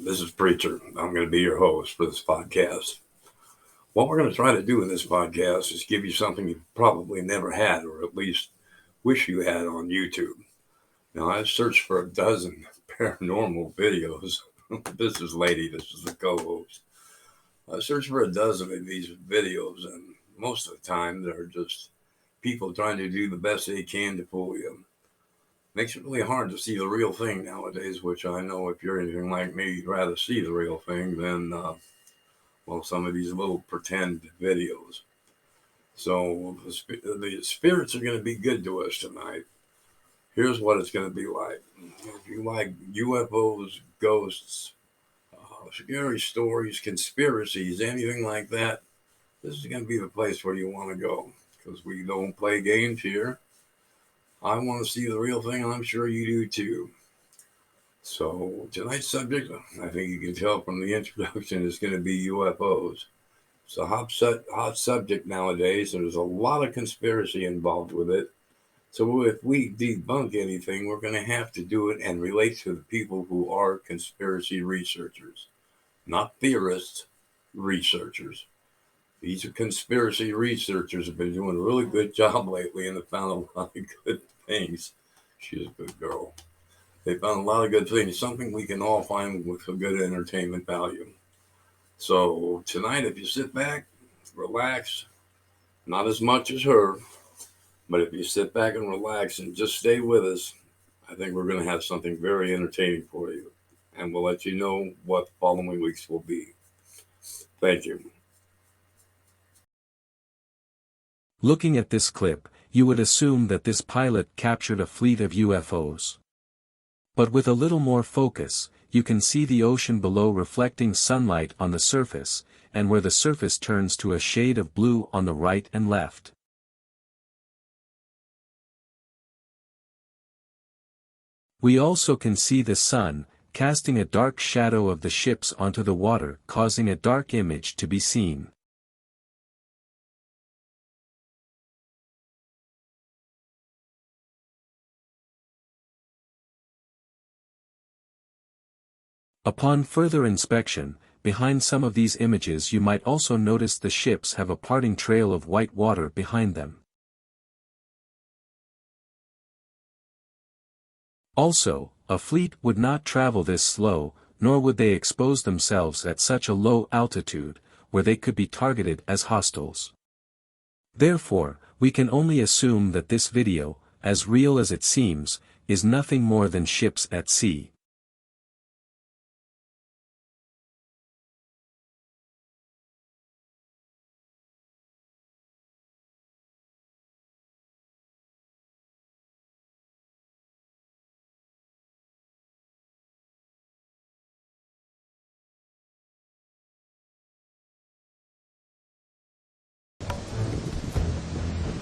This is Preacher. I'm going to be your host for this podcast. What we're going to try to do in this podcast is give you something you probably never had, or at least wish you had on YouTube. Now, I've searched for a dozen paranormal videos. This is Lady, this is the co host. I searched for a dozen of these videos, and most of the time they're just people trying to do the best they can to fool you. Makes it really hard to see the real thing nowadays, which I know if you're anything like me, you'd rather see the real thing than, some of these little pretend videos. So the spirits are going to be good to us tonight. Here's what it's going to be like. If you like UFOs, ghosts, scary stories, conspiracies, anything like that, this is going to be the place where you want to go, because we don't play games here. I want to see the real thing, and I'm sure you do too. So tonight's subject, I think you can tell from the introduction, is going to be UFOs. It's a hot subject nowadays, and there's a lot of conspiracy involved with it. So if we debunk anything, we're going to have to do it and relate to the people who are conspiracy researchers. Not theorists, researchers. These are conspiracy researchers have been doing a really good job lately, and have found a lot of good things. She's a good girl. They found a lot of good things, something we can all find with a good entertainment value. So tonight, if you sit back, relax, not as much as her, but if you sit back and relax and just stay with us, I think we're going to have something very entertaining for you. And we'll let you know what the following weeks will be. Thank you. Looking at this clip, you would assume that this pilot captured a fleet of UFOs. But with a little more focus, you can see the ocean below reflecting sunlight on the surface, and where the surface turns to a shade of blue on the right and left. We also can see the sun, casting a dark shadow of the ships onto the water, causing a dark image to be seen. Upon further inspection, behind some of these images you might also notice the ships have a parting trail of white water behind them. Also, a fleet would not travel this slow, nor would they expose themselves at such a low altitude, where they could be targeted as hostiles. Therefore, we can only assume that this video, as real as it seems, is nothing more than ships at sea.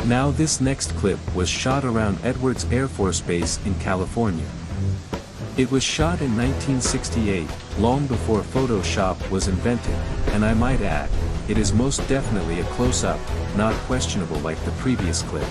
Now this next clip was shot around Edwards Air Force Base in California. It was shot in 1968, long before Photoshop was invented, and I might add, it is most definitely a close-up, not questionable like the previous clip.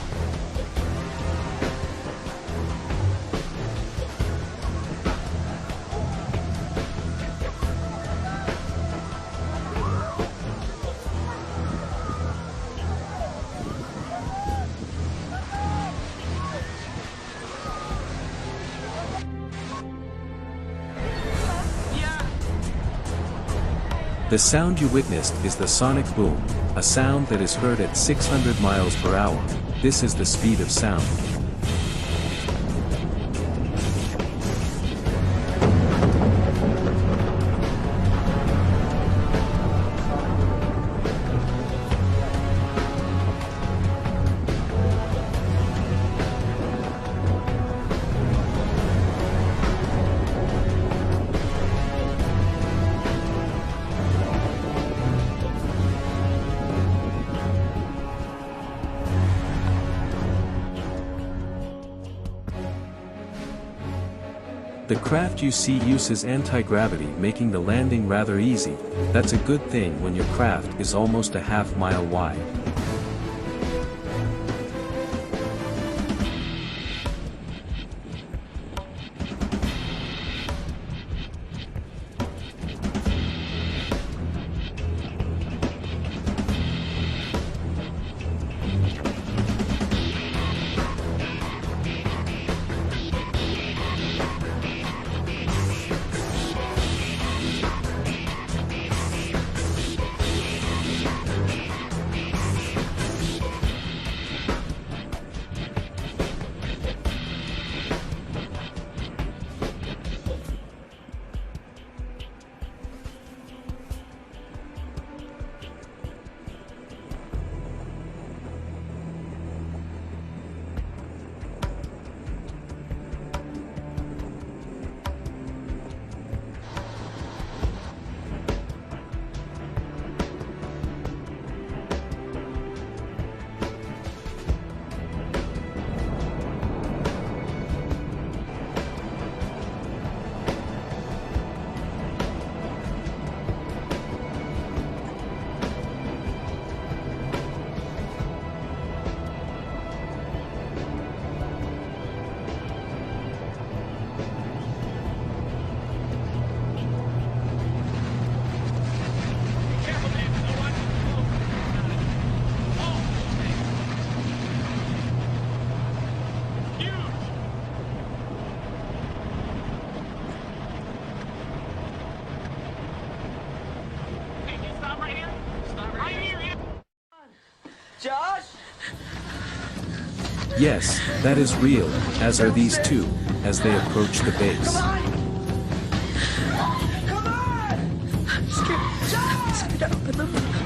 The sound you witnessed is the sonic boom, a sound that is heard at 600 miles per hour. This is the speed of sound. The craft you see uses anti-gravity, making the landing rather easy. That's a good thing when your craft is almost a half-mile wide. Yes, that is real, as are these two, as they approach the base. Come on! I'm scared to open them.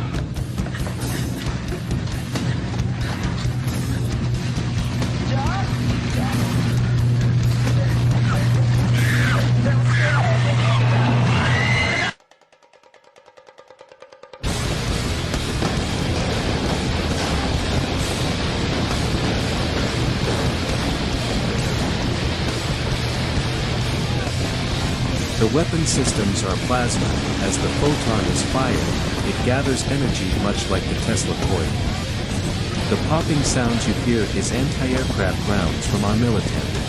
The weapon systems are plasma. As the photon is fired, it gathers energy much like the Tesla coil. The popping sounds you hear is anti-aircraft rounds from our military.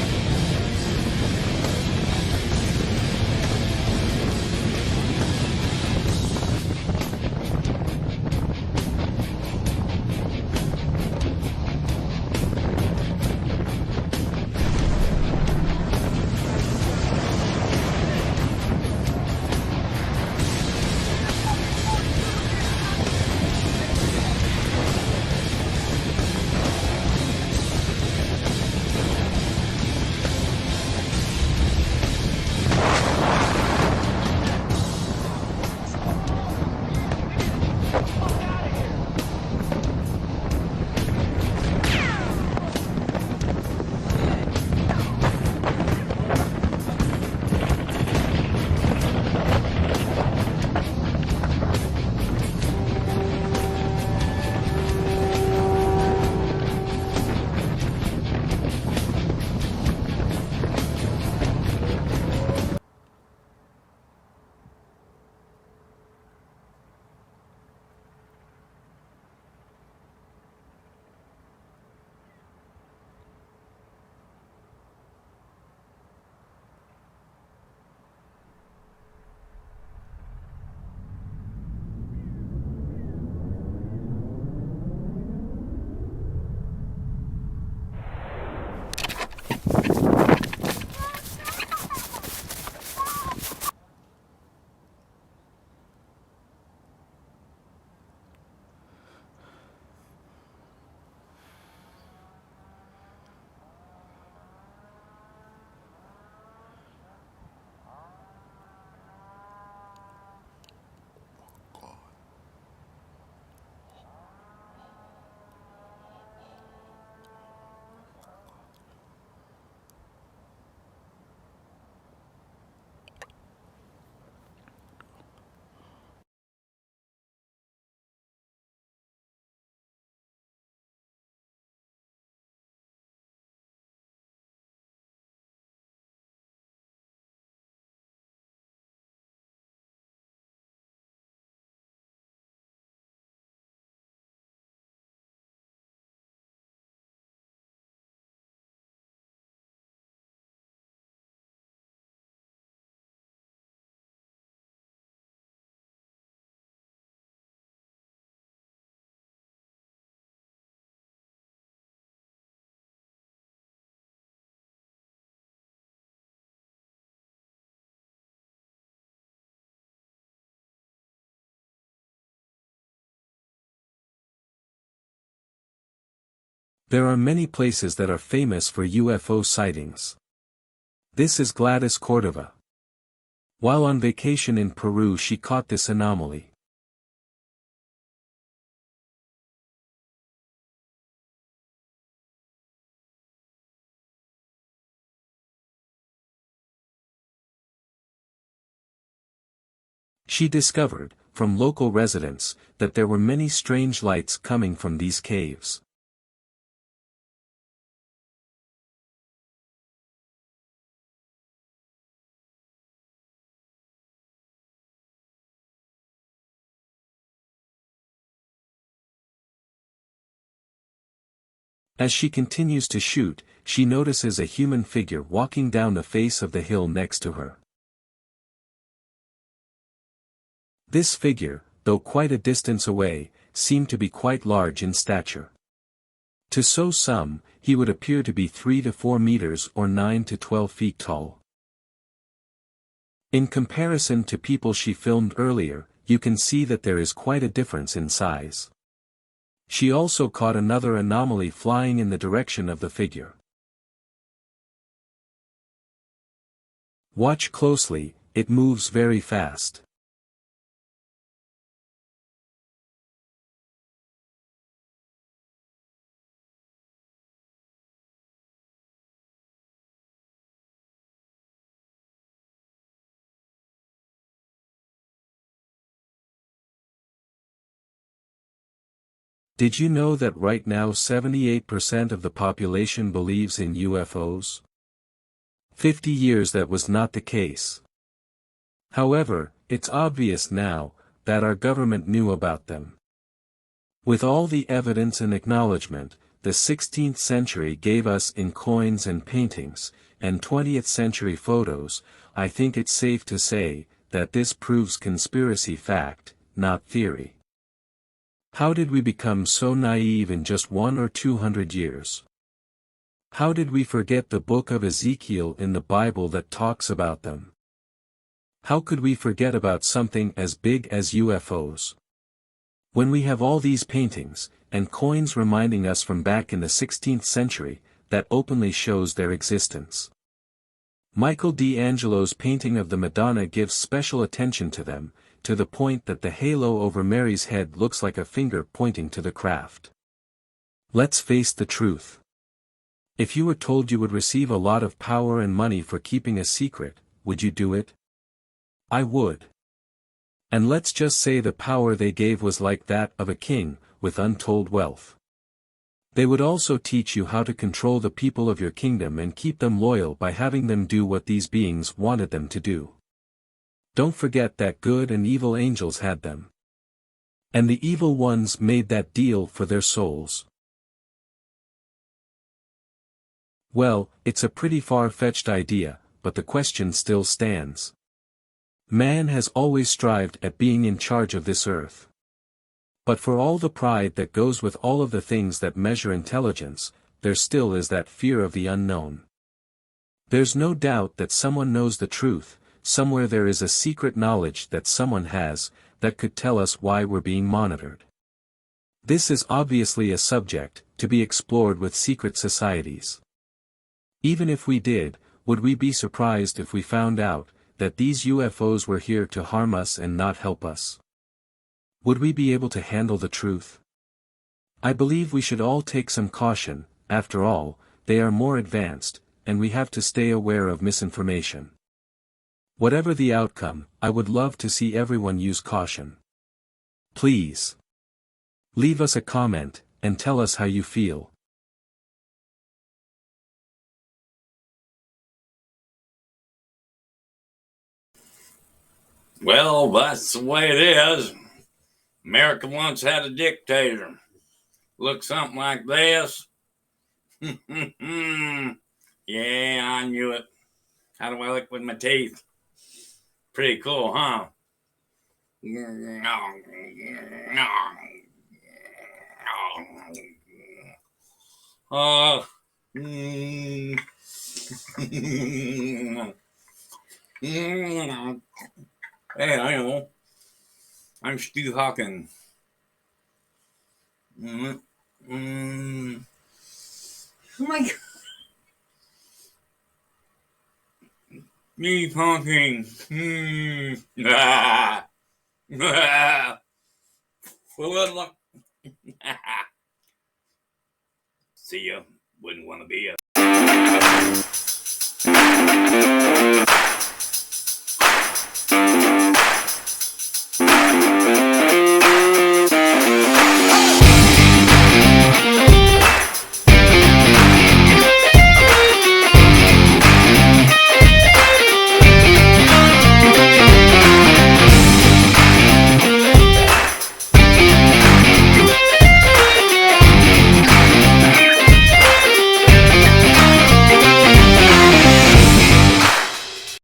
There are many places that are famous for UFO sightings. This is Gladys Cordova. While on vacation in Peru, she caught this anomaly. She discovered, from local residents, that there were many strange lights coming from these caves. As she continues to shoot, she notices a human figure walking down the face of the hill next to her. This figure, though quite a distance away, seemed to be quite large in stature. To some, he would appear to be 3 to 4 meters or 9 to 12 feet tall. In comparison to people she filmed earlier, you can see that there is quite a difference in size. She also caught another anomaly flying in the direction of the figure. Watch closely, it moves very fast. Did you know that right now 78% of the population believes in UFOs? 50 years that was not the case. However, it's obvious now that our government knew about them. With all the evidence and acknowledgement, the 16th century gave us in coins and paintings, and 20th century photos, I think it's safe to say that this proves conspiracy fact, not theory. How did we become so naive in just 100 or 200 years? How did we forget the book of Ezekiel in the Bible that talks about them? How could we forget about something as big as UFOs? When we have all these paintings, and coins reminding us from back in the 16th century, that openly shows their existence. Michelangelo's painting of the Madonna gives special attention to them, to the point that the halo over Mary's head looks like a finger pointing to the craft. Let's face the truth. If you were told you would receive a lot of power and money for keeping a secret, would you do it? I would. And let's just say the power they gave was like that of a king, with untold wealth. They would also teach you how to control the people of your kingdom and keep them loyal by having them do what these beings wanted them to do. Don't forget that good and evil angels had them. And the evil ones made that deal for their souls. Well, it's a pretty far-fetched idea, but the question still stands. Man has always strived at being in charge of this earth. But for all the pride that goes with all of the things that measure intelligence, there still is that fear of the unknown. There's no doubt that someone knows the truth. Somewhere there is a secret knowledge that someone has, that could tell us why we're being monitored. This is obviously a subject, to be explored with secret societies. Even if we did, would we be surprised if we found out, that these UFOs were here to harm us and not help us? Would we be able to handle the truth? I believe we should all take some caution. After all, they are more advanced, and we have to stay aware of misinformation. Whatever the outcome, I would love to see everyone use caution. Please leave us a comment, and tell us how you feel. Well, that's the way it is. America once had a dictator. Look something like this. Yeah, I knew it. How do I look with my teeth? Pretty cool, huh? Hey, I know. I'm Stu Hawking. Oh my God. Me talking. Good luck. See ya. Wouldn't want to be a